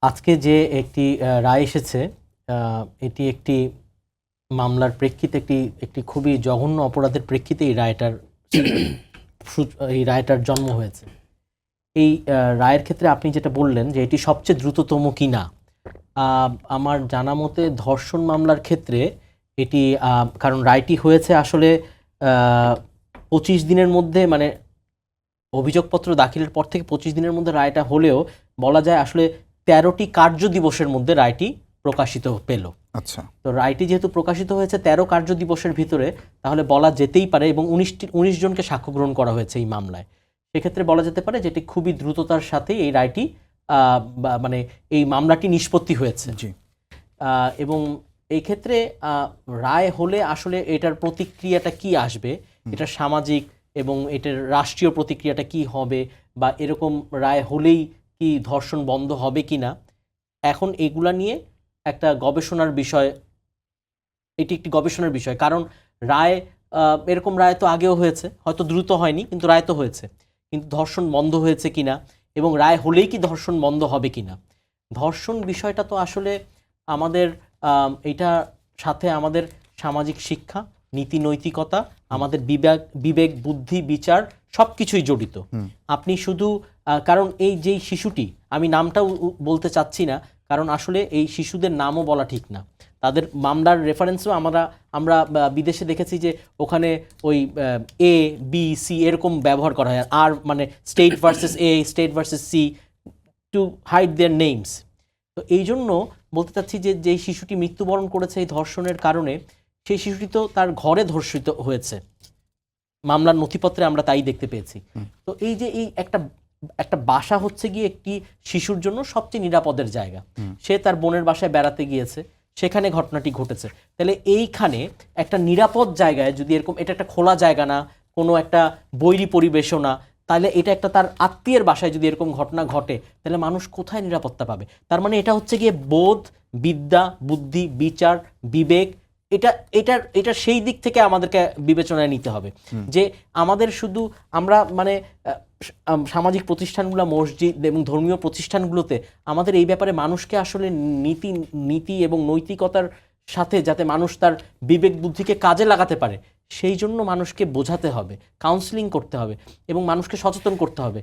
আজকে যে একটি রায় এসেছে, এটি একটি মামলার প্রেক্ষিতে একটি একটি খুবই জঘন্য অপরাধের প্রেক্ষিতে এই রায়টার জন্ম হয়েছে। এই রায়ের ক্ষেত্রে আপনি যেটা বললেন যে এটি সবচেয়ে দ্রুততম কিনা, আমার জানা মতে ধর্ষণ মামলার ক্ষেত্রে এটি, কারণ রায়টি হয়েছে আসলে 25 দিনের মধ্যে, মানে অভিযোগপত্র দাখিলের পর থেকে 25 দিনের মধ্যে রায়টা হলেও বলা যায় আসলে 13টি কার্য দিবসের মধ্যে রায়টি প্রকাশিত পেল। আচ্ছা, তো রায়টি যেহেতু প্রকাশিত হয়েছে 13 কার্য দিবসের ভিতরে, তাহলে বলা যেতেই পারে, এবং 19 জনকে সাক্ষ্য গ্রহণ করা হয়েছে এই মামলায়, সেক্ষেত্রে বলা যেতে পারে যেটি খুবই দ্রুততার সাথে এই রায়টি মানে এই মামলাটি নিষ্পত্তি হয়েছে। জি। এবং এই ক্ষেত্রে রায় হলে আসলে এটার প্রতিক্রিয়াটা কি আসবে, এটা সামাজিক এবং এটার রাষ্ট্রীয় প্রতিক্রিয়াটা কি হবে, বা এরকম রায় হলেই কি ধর্ষণ বন্ধ হবে কিনা, এখন এগুলা নিয়ে একটা গবেষণার বিষয়। এটি একটি গবেষণার বিষয়, কারণ রায়, এরকম রায় তো আগেও হয়েছে, হয়তো দ্রুত হয়নি কিন্তু রায় তো হয়েছে, কিন্তু ধর্ষণ বন্ধ হয়েছে কিনা এবং রায় হলেই কি ধর্ষণ বন্ধ হবে কিনা, ধর্ষণ বিষয়টা তো আসলে আমাদের এটা সাথে আমাদের সামাজিক শিক্ষা, নীতি নৈতিকতা, আমাদের বিবেক বুদ্ধি বিচার সব কিছুই জড়িত। আপনি শুধু কারণ এই যেই শিশুটি, আমি নামটাও বলতে চাচ্ছি না, কারণ আসলে এই শিশুদের নামও বলা ঠিক না, তাদের মামলার রেফারেন্সও আমরা বিদেশে দেখেছি যে ওখানে ওই এ বি সি এরকম ব্যবহার করা হয়, আর মানে state versus A, state versus C, to hide their names. তো এই জন্য বলতে চাচ্ছি যে যেই শিশুটি মৃত্যুবরণ করেছে এই ধর্ষণের কারণে, সেই শিশুটি তো তার ঘরে ধর্ষিত হয়েছে, মামলার নথিপত্রে আমরা তাই দেখতে পেয়েছি। তো এই যে এই একটা বাসা হচ্ছে গিয়ে একটি শিশুর জন্য সবচেয়ে নিরাপদের জায়গা, সে তার বোনের বাসায় বেড়াতে গিয়েছে, সেখানে ঘটনাটি ঘটেছে, তাহলে এইখানে একটা নিরাপদ জায়গায় যদি এরকম, এটা একটা খোলা জায়গা না, কোনো একটা বৈরী পরিবেশও না, তাহলে এটা একটা তার আত্মীয়ের বাসায় যদি এরকম ঘটনা ঘটে, তাহলে মানুষ কোথায় নিরাপত্তা পাবে? তার মানে এটা হচ্ছে গিয়ে বোধ, বিদ্যা, বুদ্ধি, বিচার, বিবেক, এটা সেই দিক থেকে আমাদেরকে বিবেচনায় নিতে হবে যে আমাদের শুধু আমরা মানে সামাজিক প্রতিষ্ঠানগুলো, মসজিদ এবং ধর্মীয় প্রতিষ্ঠানগুলোতে আমাদের এই ব্যাপারে মানুষকে আসলে নীতি এবং নৈতিকতার সাথে যাতে মানুষ তার বিবেক বুদ্ধিকে কাজে লাগাতে পারে, সেই জন্য মানুষকে বোঝাতে হবে, কাউন্সেলিং করতে হবে এবং মানুষকে সচেতন করতে হবে।